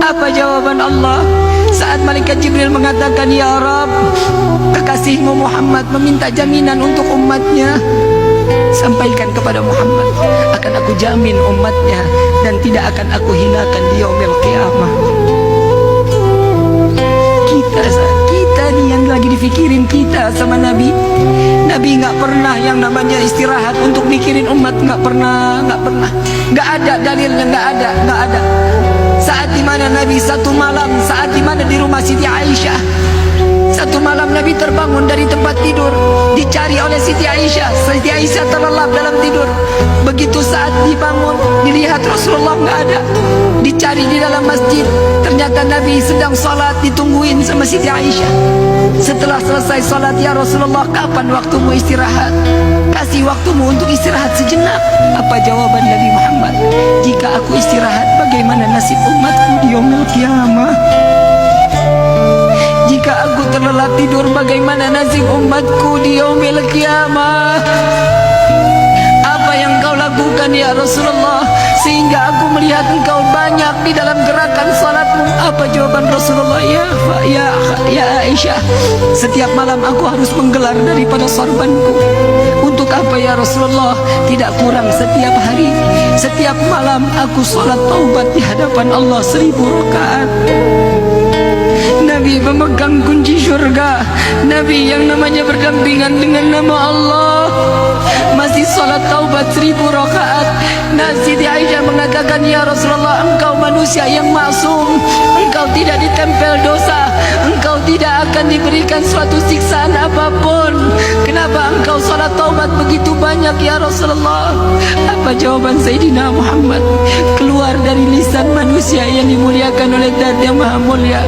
Apa jawaban Allah saat malaikat Jibril mengatakan, ya Rabb, kekasihmu Muhammad meminta jaminan untuk umatnya. Sampaikan kepada Muhammad, akan aku jamin umatnya dan tidak akan aku hinakan di yaumil qiyamah. Kita nih yang lagi difikirin kita sama Nabi. Nabi nggak pernah yang namanya istirahat untuk mikirin umat, nggak pernah, nggak ada dalilnya, nggak ada. Saat dimana Nabi satu malam, saat dimana di rumah Siti Aisyah, satu malam Nabi terbangun dari tempat tidur, dicari oleh Siti Aisyah. Siti Aisyah terlelap dalam tidur. Begitu saat dibangun, dilihat Rasulullah nggak ada. Dicari di dalam masjid, ternyata Nabi sedang salat, ditungguin sama Siti Aisyah. Setelah selesai salat, ya Rasulullah, kapan waktumu istirahat? Kasih waktumu untuk istirahat sejenak. Apa jawaban Nabi Muhammad? Jika aku istirahat, bagaimana nasib umatku di yaumil qiyamah? Jika aku terlelap tidur, bagaimana nasib umatku di yaumil qiyamah? Apa yang kau lakukan ya Rasulullah sehingga aku melihat engkau banyak di dalam gerakan salatmu? Apa jawaban Rasulullah? Ya Aisyah, setiap malam aku harus menggelar daripada sorbanku. Untuk apa ya Rasulullah? Tidak kurang setiap hari, setiap malam aku salat taubat di hadapan Allah 1000 rakaat. Nabi memegang kunci syurga. Nabi yang namanya berdampingan dengan nama Allah, masih salat taubat 1000 rakaat. Siti Aisyah mengatakan, ya Rasulullah, engkau manusia yang maksum, engkau tidak ditempel dosa, engkau tidak akan diberikan suatu siksaan apapun. Kenapa engkau salat taubat begitu banyak ya Rasulullah? Apa jawaban Sayyidina Muhammad keluar dari lisan manusia yang dimuliakan oleh Zat yang Maha Mulia?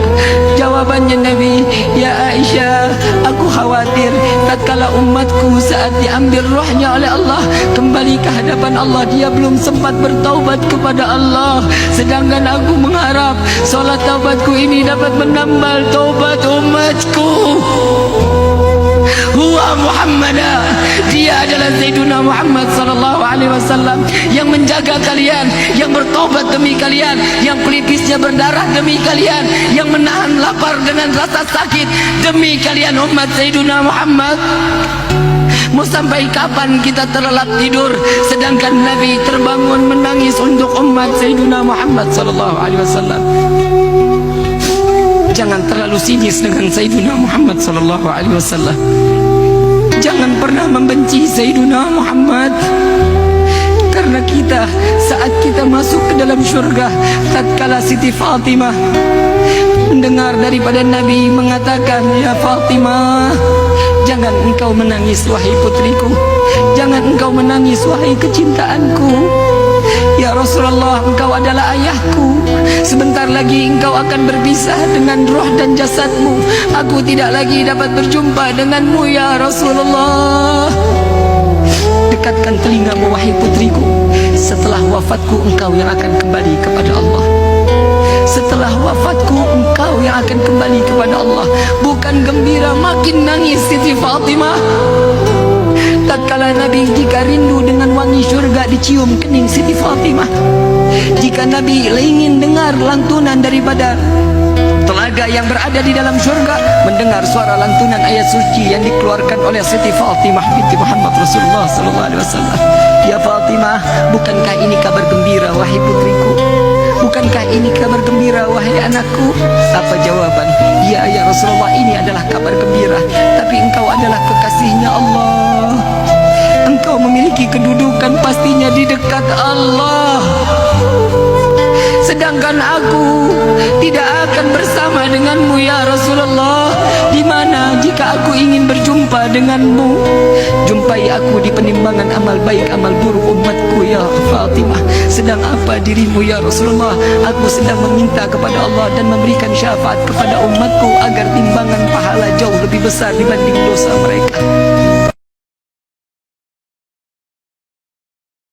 Jawabannya Nabi, ya Aisyah, aku khawatir tatkala umatku saat diambil rohnya oleh Allah kembali ke hadapan Allah, dia belum sempat bertaubat kepada Allah. Sedangkan aku mengharap solat taubatku ini dapat menambal taubat umatku. Huwa Muhammadah, dia adalah Sayyiduna Muhammad sallallahu alaihi wasallam yang menjaga kalian, yang bertobat demi kalian, yang pelipisnya berdarah demi kalian, yang menahan lapar dengan rasa sakit demi kalian umat Sayyiduna Muhammad. Mau sampai kapan kita terlelap tidur sedangkan Nabi terbangun menangis untuk umat Sayyiduna Muhammad sallallahu alaihi wasallam? Jangan terlalu sinis dengan Sayyiduna Muhammad sallallahu alaihi wasallam. Jangan pernah membenci Sayyiduna Muhammad. Karena kita saat kita masuk ke dalam syurga, tatkala Siti Fatimah mendengar daripada Nabi mengatakan, ya Fatimah, jangan engkau menangis wahai putriku, jangan engkau menangis wahai kecintaanku. Ya Rasulullah, engkau adalah ayahku. Sebentar lagi engkau akan berpisah dengan roh dan jasadmu. Aku tidak lagi dapat berjumpa denganmu ya Rasulullah. Dekatkan telingamu wahai putriku. Setelah wafatku engkau yang akan kembali kepada Allah. Setelah wafatku engkau yang akan kembali kepada Allah. Bukan gembira, makin nangis Siti Fatimah. Tatkala Nabi jika rindu dengan wangi syurga dicium kening Siti Fatimah, jika Nabi ingin dengar lantunan daripada telaga yang berada di dalam syurga, mendengar suara lantunan ayat suci yang dikeluarkan oleh Siti Fatimah binti Muhammad Rasulullah sallallahu alaihi wasallam. Ya Fatimah, bukankah ini kabar gembira wahai putriku? Bukankah ini kabar gembira wahai anakku? Apa jawaban? Ya Rasulullah, ini adalah kabar gembira, tapi engkau adalah kekasihnya Allah. Engkau memiliki kedudukan pastinya di dekat Allah. Sedangkan aku tidak akan bersama denganmu ya Rasulullah. Di mana jika aku ingin berjumpa denganmu? Jumpai aku di penimbangan amal baik amal buruk umatku ya Fatimah. Sedang apa dirimu ya Rasulullah? Aku sedang meminta kepada Allah dan memberikan syafaat kepada umatku agar timbangan pahala jauh lebih besar dibanding dosa mereka.